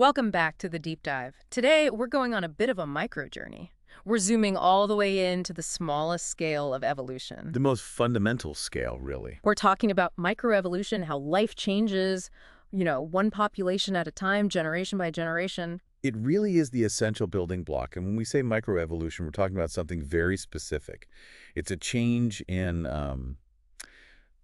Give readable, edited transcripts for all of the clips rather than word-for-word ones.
Welcome back to the deep dive. Today, we're going on a bit of a micro journey. We're zooming all the way into the smallest scale of evolution. The most fundamental scale, really. We're talking about microevolution, how life changes, one population at a time, generation by generation. It really is the essential building block. And when we say microevolution, we're talking about something very specific. It's a change in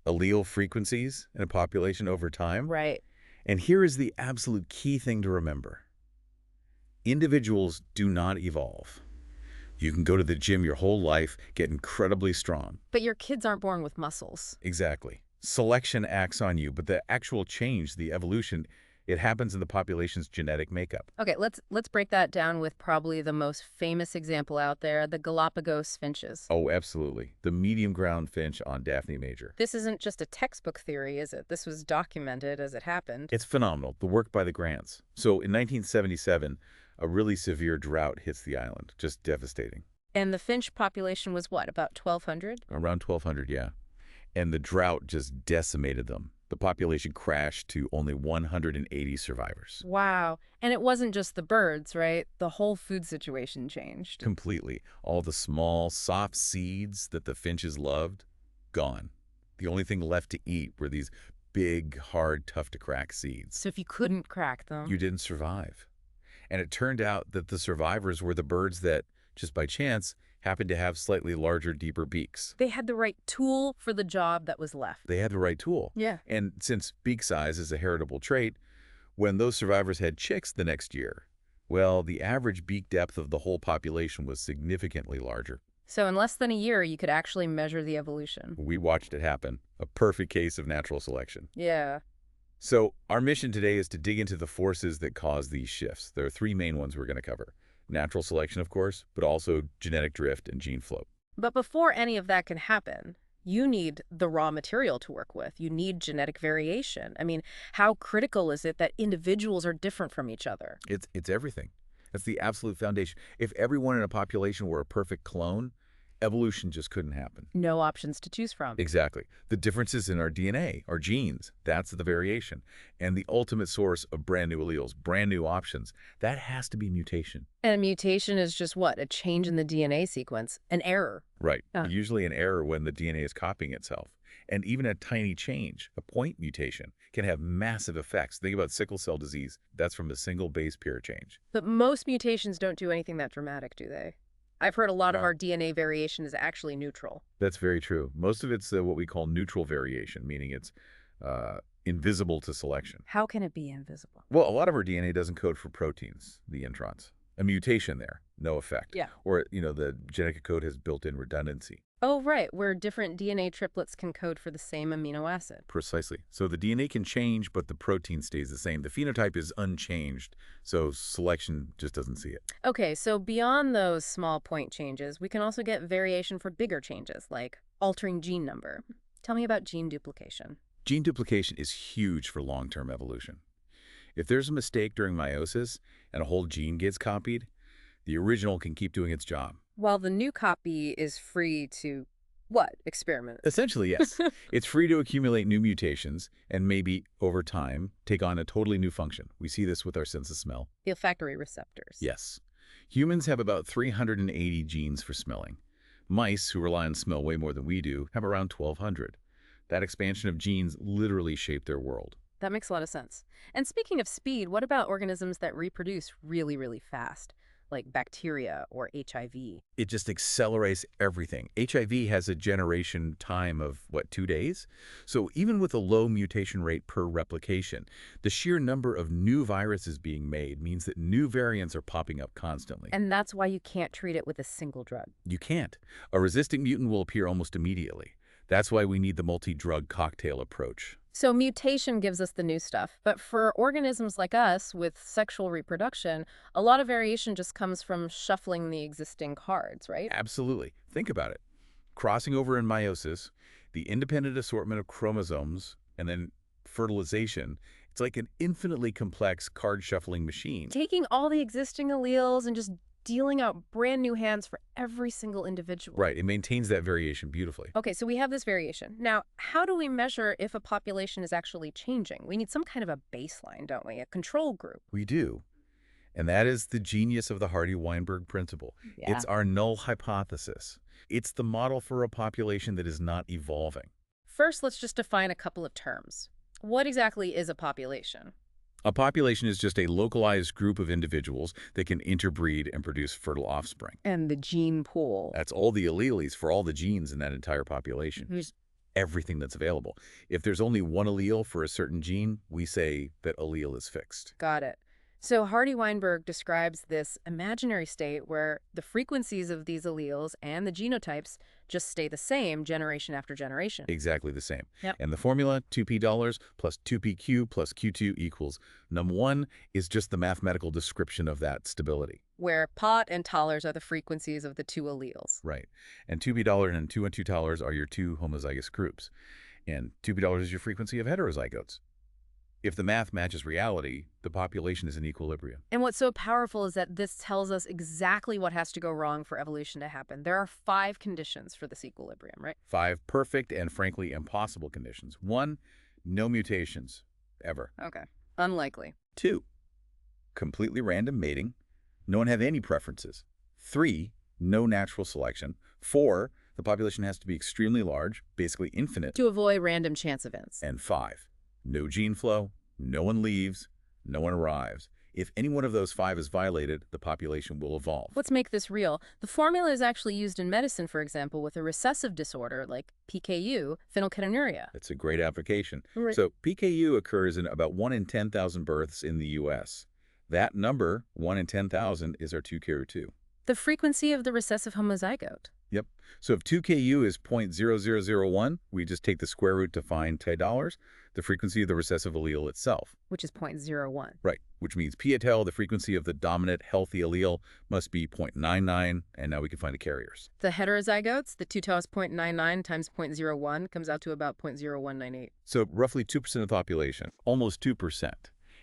allele frequencies in a population over time. Right. And here is the absolute key thing to remember. Individuals do not evolve. You can go to the gym your whole life, get incredibly strong. But your kids aren't born with muscles. Exactly. Selection acts on you, but the actual change, the evolution, it happens in the population's genetic makeup. Okay, let's break that down with probably the most famous example out there, the Galápagos finches. Oh, absolutely. The medium ground finch on Daphne major. This isn't just a textbook theory, is it? This was documented as it happened. It's phenomenal, the work by the Grants. So in 1977, a really severe drought hits the island, just devastating. And the finch population was what, about 1,200? Around 1,200, yeah. And the drought just decimated them. The population crashed to only 180 survivors. Wow. And it wasn't just the birds, right? The whole food situation changed. Completely. All the small, soft seeds that the finches loved, gone. The only thing left to eat were these big, hard, tough-to-crack seeds. So if you couldn't crack them... You didn't survive. And it turned out that the survivors were the birds that, just by chance, happened to have slightly larger, deeper beaks. They had the right tool for the job that was left. They had the right tool. Yeah. And since beak size is a heritable trait, when those survivors had chicks the next year, well, the average beak depth of the whole population was significantly larger. So in less than a year, you could actually measure the evolution. We watched it happen. A perfect case of natural selection. Yeah. So our mission today is to dig into the forces that cause these shifts. There are three main ones we're going to cover. Natural selection, of course, but also genetic drift and gene flow. But before any of that can happen, you need the raw material to work with. You need genetic variation. I mean, how critical is it that individuals are different from each other? It's everything. That's the absolute foundation. If everyone in a population were a perfect clone, evolution just couldn't happen. No options to choose from. Exactly. The differences in our DNA, our genes, that's the variation. And the ultimate source of brand new alleles, brand new options, that has to be mutation. And a mutation is just what? A change in the DNA sequence, an error. Right. Usually an error when the DNA is copying itself. And even a tiny change, a point mutation, can have massive effects. Think about sickle cell disease. That's from a single base pair change. But most mutations don't do anything that dramatic, do they? I've heard a lot of our DNA variation is actually neutral. That's very true. Most of it's what we call neutral variation, meaning it's invisible to selection. How can it be invisible? Well, a lot of our DNA doesn't code for proteins, the introns. A mutation there, no effect. Yeah. Or, the genetic code has built-in redundancy. Oh, right, where different DNA triplets can code for the same amino acid. Precisely. So the DNA can change, but the protein stays the same. The phenotype is unchanged, so selection just doesn't see it. Okay, so beyond those small point changes, we can also get variation for bigger changes, like altering gene number. Tell me about gene duplication. Gene duplication is huge for long-term evolution. If there's a mistake during meiosis and a whole gene gets copied, the original can keep doing its job. While the new copy is free to, what, experiment? Essentially, yes. It's free to accumulate new mutations and maybe, over time, take on a totally new function. We see this with our sense of smell. The olfactory receptors. Yes. Humans have about 380 genes for smelling. Mice, who rely on smell way more than we do, have around 1,200. That expansion of genes literally shaped their world. That makes a lot of sense. And speaking of speed, what about organisms that reproduce really, really fast? Like bacteria or HIV. It just accelerates everything. HIV has a generation time of, 2 days? So even with a low mutation rate per replication, the sheer number of new viruses being made means that new variants are popping up constantly. And that's why you can't treat it with a single drug. You can't. A resistant mutant will appear almost immediately. That's why we need the multi-drug cocktail approach. So mutation gives us the new stuff. But for organisms like us with sexual reproduction, a lot of variation just comes from shuffling the existing cards, right? Absolutely. Think about it. Crossing over in meiosis, the independent assortment of chromosomes, and then fertilization, it's like an infinitely complex card-shuffling machine. Taking all the existing alleles and just dealing out brand new hands for every single individual. Right, it maintains that variation beautifully. Okay, so we have this variation. Now, how do we measure if a population is actually changing? We need some kind of a baseline, don't we? A control group. We do. And that is the genius of the Hardy-Weinberg principle. Yeah. It's our null hypothesis. It's the model for a population that is not evolving. First, let's just define a couple of terms. What exactly is a population? A population is just a localized group of individuals that can interbreed and produce fertile offspring. And the gene pool. That's all the alleles for all the genes in that entire population. Who's Everything that's available. If there's only one allele for a certain gene, we say that allele is fixed. Got it. So Hardy-Weinberg describes this imaginary state where the frequencies of these alleles and the genotypes just stay the same generation after generation. Exactly the same. Yep. And the formula, 2p$ plus 2pq plus q2 equals num1 is just the mathematical description of that stability. Where pot and tollers are the frequencies of the two alleles. Right. And 2p$ and 2 and 2 tollers are your two homozygous groups. And 2p$ is your frequency of heterozygotes. If the math matches reality, the population is in equilibrium. And what's so powerful is that this tells us exactly what has to go wrong for evolution to happen. There are 5 conditions for this equilibrium, right? 5 perfect and frankly impossible conditions. 1, no mutations, ever. Okay. Unlikely. 2, completely random mating. No one have any preferences. 3, no natural selection. 4, the population has to be extremely large, basically infinite. To avoid random chance events. And 5, no gene flow, no one leaves, no one arrives. If any one of those 5 is violated, the population will evolve. Let's make this real. The formula is actually used in medicine, for example, with a recessive disorder like PKU, phenylketonuria. That's a great application. Right. So PKU occurs in about 1 in 10,000 births in the U.S. That number, 1 in 10,000, is our 2Ku2. The frequency of the recessive homozygote. Yep. So if 2Ku is 0.0001, we just take the square root to find $, the frequency of the recessive allele itself. Which is 0.01. Right, which means p-etel, the frequency of the dominant healthy allele, must be 0.99, and now we can find the carriers. The heterozygotes, the 2 tau is 0.99 times 0.01 comes out to about 0.0198. So roughly 2% of the population, almost 2%.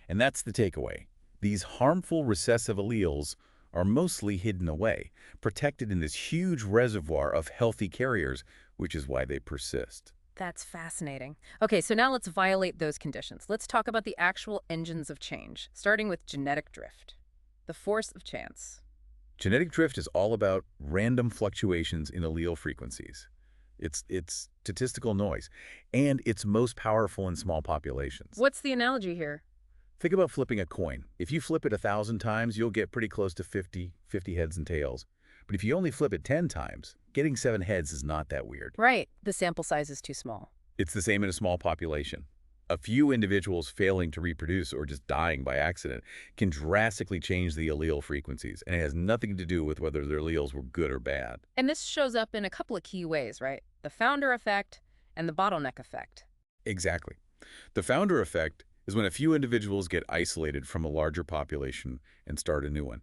And that's the takeaway. These harmful recessive alleles are mostly hidden away, protected in this huge reservoir of healthy carriers, which is why they persist. That's fascinating. Okay, so now let's violate those conditions. Let's talk about the actual engines of change, starting with genetic drift, the force of chance. Genetic drift is all about random fluctuations in allele frequencies. It's statistical noise, and it's most powerful in small populations. What's the analogy here? Think about flipping a coin. If you flip it 1,000 times, you'll get pretty close to 50 heads and tails. But if you only flip it 10 times, getting 7 heads is not that weird. Right. The sample size is too small. It's the same in a small population. A few individuals failing to reproduce or just dying by accident can drastically change the allele frequencies, and it has nothing to do with whether their alleles were good or bad. And this shows up in a couple of key ways, right? The founder effect and the bottleneck effect. Exactly. The founder effect is when a few individuals get isolated from a larger population and start a new one.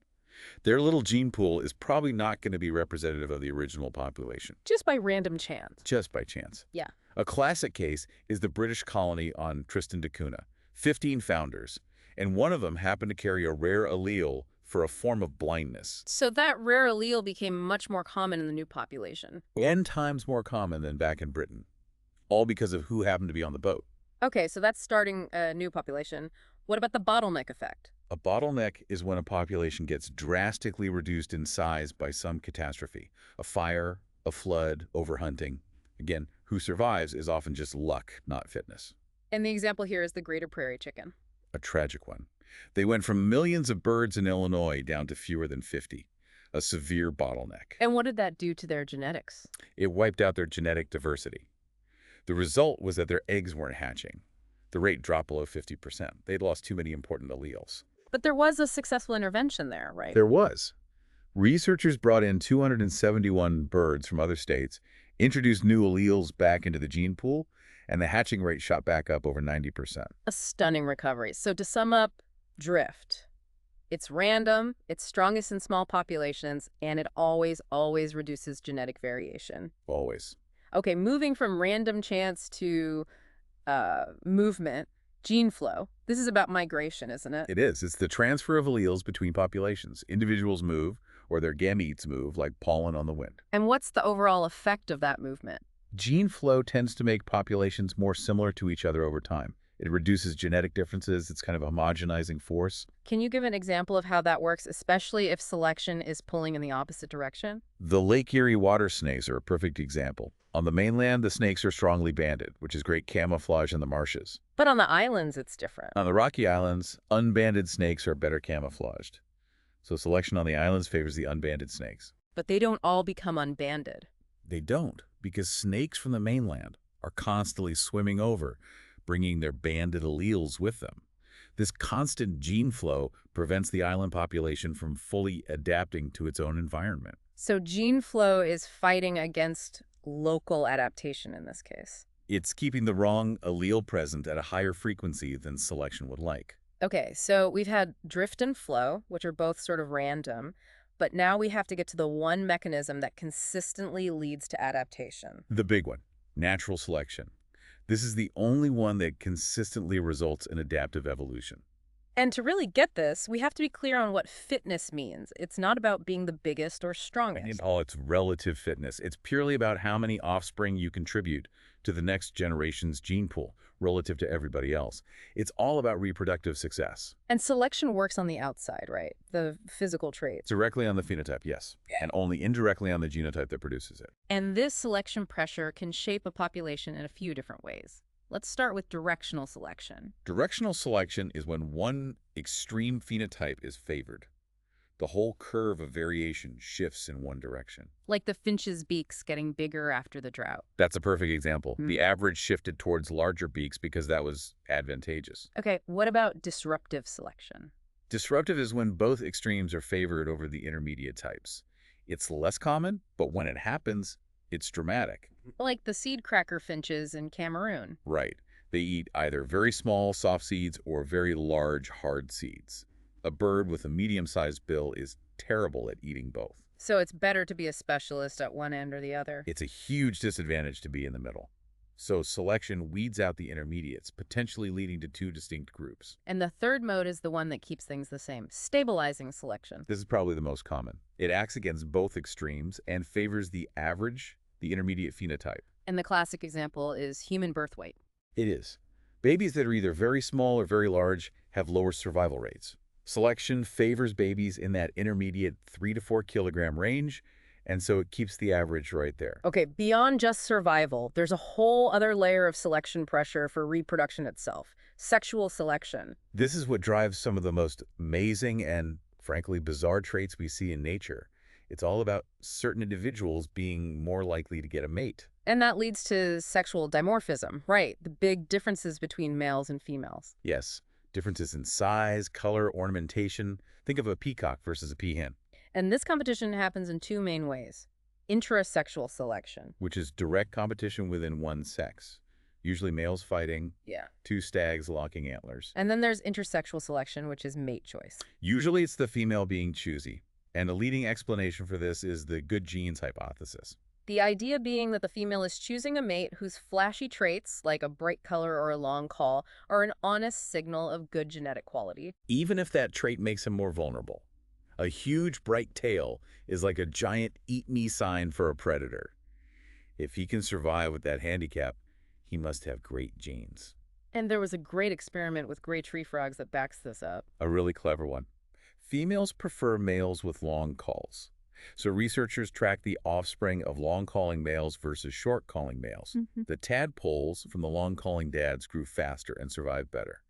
Their little gene pool is probably not going to be representative of the original population. Just by random chance. Just by chance. Yeah. A classic case is the British colony on Tristan da Cunha. 15 founders, and one of them happened to carry a rare allele for a form of blindness. So that rare allele became much more common in the new population. N times more common than back in Britain. All because of who happened to be on the boat. Okay, so that's starting a new population. What about the bottleneck effect? A bottleneck is when a population gets drastically reduced in size by some catastrophe. A fire, a flood, overhunting. Again, who survives is often just luck, not fitness. And the example here is the greater prairie chicken. A tragic one. They went from millions of birds in Illinois down to fewer than 50. A severe bottleneck. And what did that do to their genetics? It wiped out their genetic diversity. The result was that their eggs weren't hatching. The rate dropped below 50%. They'd lost too many important alleles. But there was a successful intervention there, right? There was. Researchers brought in 271 birds from other states, introduced new alleles back into the gene pool, and the hatching rate shot back up over 90%. A stunning recovery. So to sum up, drift. It's random, it's strongest in small populations, and it always reduces genetic variation. Always. Okay, moving from random chance to movement, gene flow. This is about migration, isn't it? It is. It's the transfer of alleles between populations. Individuals move, or their gametes move like pollen on the wind. And what's the overall effect of that movement? Gene flow tends to make populations more similar to each other over time. It reduces genetic differences. It's kind of a homogenizing force. Can you give an example of how that works, especially if selection is pulling in the opposite direction? The Lake Erie water snakes are a perfect example. On the mainland, the snakes are strongly banded, which is great camouflage in the marshes. But on the islands, it's different. On the Rocky Islands, unbanded snakes are better camouflaged. So selection on the islands favors the unbanded snakes. But they don't all become unbanded. They don't, because snakes from the mainland are constantly swimming over, bringing their banded alleles with them. This constant gene flow prevents the island population from fully adapting to its own environment. So gene flow is fighting against local adaptation in this case. It's keeping the wrong allele present at a higher frequency than selection would like. Okay, so we've had drift and flow, which are both sort of random, but now we have to get to the one mechanism that consistently leads to adaptation. The big one, natural selection. This is the only one that consistently results in adaptive evolution. And to really get this, we have to be clear on what fitness means. It's not about being the biggest or strongest. It's relative fitness. It's purely about how many offspring you contribute to the next generation's gene pool relative to everybody else. It's all about reproductive success. And selection works on the outside, right? The physical traits. Directly on the phenotype, yes, and only indirectly on the genotype that produces it. And this selection pressure can shape a population in a few different ways. Let's start with directional selection. Directional selection is when one extreme phenotype is favored. The whole curve of variation shifts in one direction. Like the finches' beaks getting bigger after the drought. That's a perfect example. The average shifted towards larger beaks because that was advantageous. Okay, what about disruptive selection? Disruptive is when both extremes are favored over the intermediate types. It's less common, but when it happens, it's dramatic. Like the seed cracker finches in Cameroon. Right. They eat either very small soft seeds or very large hard seeds. A bird with a medium-sized bill is terrible at eating both. So it's better to be a specialist at one end or the other. It's a huge disadvantage to be in the middle. So selection weeds out the intermediates, potentially leading to two distinct groups. And the third mode is the one that keeps things the same, stabilizing selection. This is probably the most common. It acts against both extremes and favors the average, the intermediate phenotype. And the classic example is human birth weight. It is. Babies that are either very small or very large have lower survival rates. Selection favors babies in that intermediate 3 to 4 kilogram range, and so it keeps the average right there. Okay, beyond just survival, there's a whole other layer of selection pressure for reproduction itself, sexual selection. This is what drives some of the most amazing and, frankly, bizarre traits we see in nature. It's all about certain individuals being more likely to get a mate. And that leads to sexual dimorphism, right? The big differences between males and females. Yes, differences in size, color, ornamentation. Think of a peacock versus a peahen. And this competition happens in two main ways. Intrasexual selection. Which is direct competition within one sex. Usually males fighting, two stags locking antlers. And then there's intersexual selection, which is mate choice. Usually it's the female being choosy. And a leading explanation for this is the good genes hypothesis. The idea being that the female is choosing a mate whose flashy traits, like a bright color or a long call, are an honest signal of good genetic quality. Even if that trait makes him more vulnerable. A huge bright tail is like a giant eat-me sign for a predator. If he can survive with that handicap, he must have great genes. And there was a great experiment with gray tree frogs that backs this up. A really clever one. Females prefer males with long calls. So researchers tracked the offspring of long-calling males versus short-calling males. The tadpoles from the long-calling dads grew faster and survived better.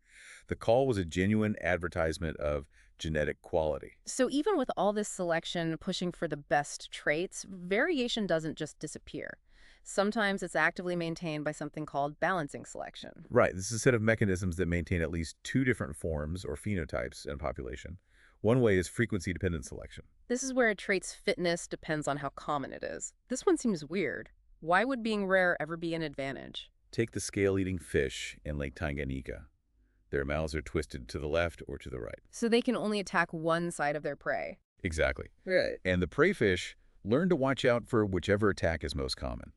The call was a genuine advertisement of genetic quality. So even with all this selection pushing for the best traits, variation doesn't just disappear. Sometimes it's actively maintained by something called balancing selection. Right. This is a set of mechanisms that maintain at least two different forms or phenotypes in a population. One way is frequency-dependent selection. This is where a trait's fitness depends on how common it is. This one seems weird. Why would being rare ever be an advantage? Take the scale-eating fish in Lake Tanganyika. Their mouths are twisted to the left or to the right. So they can only attack one side of their prey. Exactly. Right. And the prey fish learn to watch out for whichever attack is most common.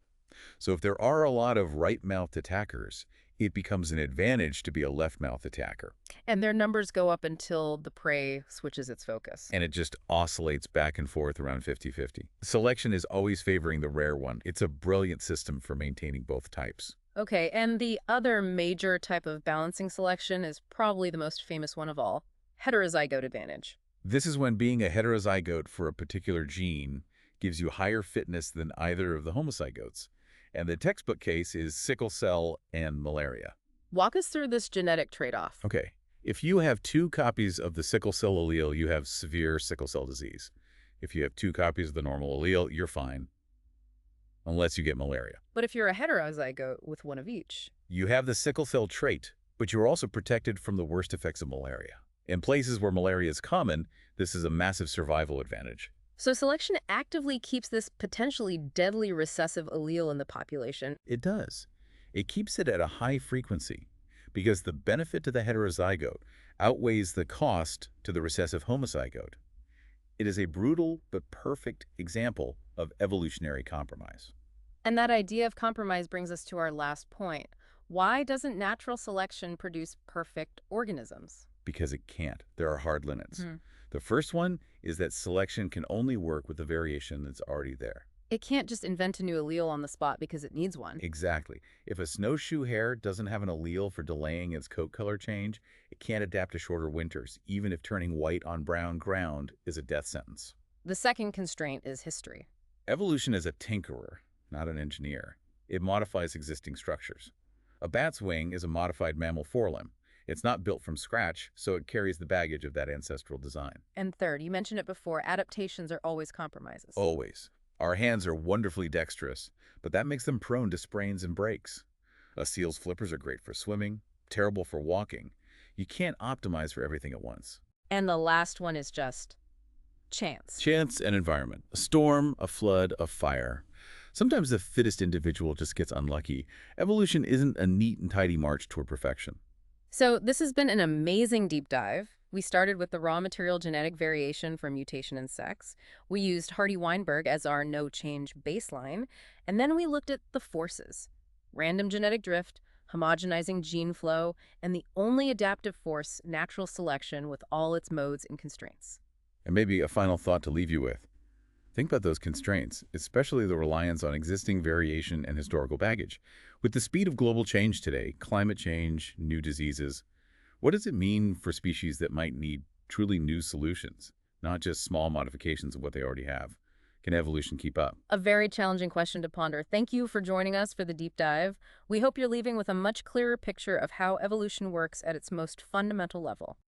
So if there are a lot of right-mouthed attackers, it becomes an advantage to be a left-mouth attacker. And their numbers go up until the prey switches its focus. And it just oscillates back and forth around 50-50. Selection is always favoring the rare one. It's a brilliant system for maintaining both types. Okay, and the other major type of balancing selection is probably the most famous one of all, heterozygote advantage. This is when being a heterozygote for a particular gene gives you higher fitness than either of the homozygotes. And the textbook case is sickle cell and malaria. Walk us through this genetic trade-off. Okay, if you have 2 copies of the sickle cell allele, you have severe sickle cell disease. If you have 2 copies of the normal allele, you're fine, unless you get malaria. But if you're a heterozygote with one of each? You have the sickle cell trait, but you're also protected from the worst effects of malaria. In places where malaria is common, this is a massive survival advantage. So selection actively keeps this potentially deadly recessive allele in the population. It does. It keeps it at a high frequency because the benefit to the heterozygote outweighs the cost to the recessive homozygote. It is a brutal but perfect example of evolutionary compromise. And that idea of compromise brings us to our last point. Why doesn't natural selection produce perfect organisms? Because it can't. There are hard limits. Hmm. The first one is that selection can only work with the variation that's already there. It can't just invent a new allele on the spot because it needs one. Exactly. If a snowshoe hare doesn't have an allele for delaying its coat color change, it can't adapt to shorter winters, even if turning white on brown ground is a death sentence. The second constraint is history. Evolution is a tinkerer, not an engineer. It modifies existing structures. A bat's wing is a modified mammal forelimb. It's not built from scratch, so it carries the baggage of that ancestral design. And third, you mentioned it before, adaptations are always compromises. Always. Our hands are wonderfully dexterous, but that makes them prone to sprains and breaks. A seal's flippers are great for swimming, terrible for walking. You can't optimize for everything at once. And the last one is just chance. Chance and environment. A storm, a flood, a fire. Sometimes the fittest individual just gets unlucky. Evolution isn't a neat and tidy march toward perfection. So this has been an amazing deep dive. We started with the raw material genetic variation for mutation and sex. We used Hardy-Weinberg as our no-change baseline. And then we looked at the forces: random genetic drift, homogenizing gene flow, and the only adaptive force, natural selection, with all its modes and constraints. And maybe a final thought to leave you with. Think about those constraints, especially the reliance on existing variation and historical baggage. With the speed of global change today, climate change, new diseases, what does it mean for species that might need truly new solutions, not just small modifications of what they already have? Can evolution keep up? A very challenging question to ponder. Thank you for joining us for the deep dive. We hope you're leaving with a much clearer picture of how evolution works at its most fundamental level.